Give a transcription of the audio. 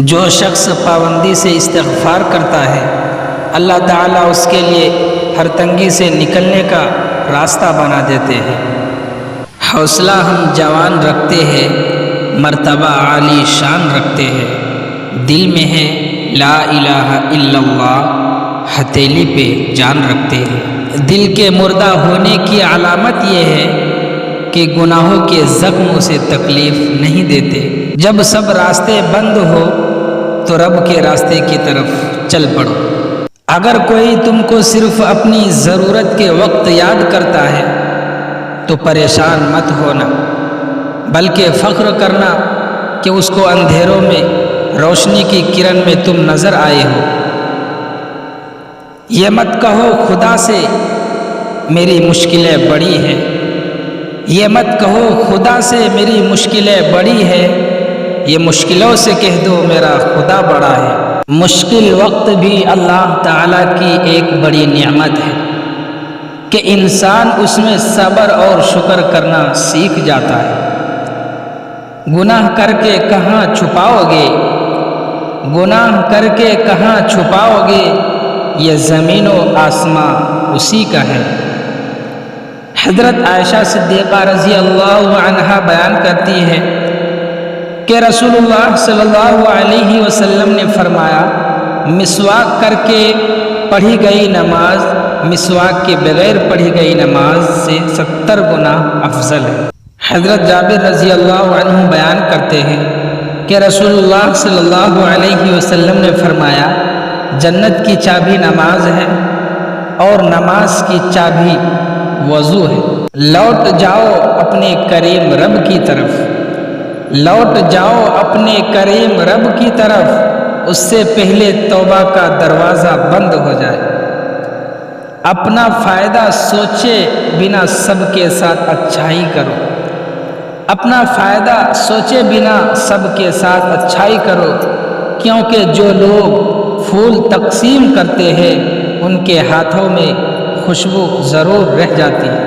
جو شخص پابندی سے استغفار کرتا ہے اللہ تعالیٰ اس کے لیے ہر تنگی سے نکلنے کا راستہ بنا دیتے ہیں۔ حوصلہ ہم جوان رکھتے ہیں، مرتبہ عالی شان رکھتے ہیں، دل میں ہے لا الہ الا اللہ، ہتھیلی پہ جان رکھتے ہیں۔ دل کے مردہ ہونے کی علامت یہ ہے کہ گناہوں کے زخموں سے تکلیف نہیں دیتے۔ جب سب راستے بند ہو تو رب کے راستے کی طرف چل پڑو۔ اگر کوئی تم کو صرف اپنی ضرورت کے وقت یاد کرتا ہے تو پریشان مت ہونا، بلکہ فخر کرنا کہ اس کو اندھیروں میں روشنی کی کرن میں تم نظر آئے ہو۔ یہ مت کہو خدا سے میری مشکلیں بڑی ہیں، یہ مت کہو خدا سے میری مشکلیں بڑی ہے، یہ مشکلوں سے کہہ دو میرا خدا بڑا ہے۔ مشکل وقت بھی اللہ تعالیٰ کی ایک بڑی نعمت ہے کہ انسان اس میں صبر اور شکر کرنا سیکھ جاتا ہے۔ گناہ کر کے کہاں چھپاؤ گے، گناہ کر کے کہاں چھپاؤ گے، یہ زمین و آسماں اسی کا ہے۔ حضرت عائشہ صدیقہ رضی اللہ عنہا بیان کرتی ہے کہ رسول اللہ صلی اللہ علیہ وسلم نے فرمایا، مسواک کر کے پڑھی گئی نماز مسواک کے بغیر پڑھی گئی نماز سے 70 گنا افضل ہے۔ حضرت جابر رضی اللہ عنہ بیان کرتے ہیں کہ رسول اللہ صلی اللہ علیہ وسلم نے فرمایا، جنت کی چابی نماز ہے اور نماز کی چابی وضو ہے۔ لوٹ جاؤ اپنے کریم رب کی طرف، لوٹ جاؤ اپنے کریم رب کی طرف، اس سے پہلے توبہ کا دروازہ بند ہو جائے۔ اپنا فائدہ سوچے بنا سب کے ساتھ اچھائی کرو، اپنا فائدہ سوچے بنا سب کے ساتھ اچھائی کرو، کیونکہ جو لوگ پھول تقسیم کرتے ہیں ان کے ہاتھوں میں خوشبو ضرور رہ جاتی ہے۔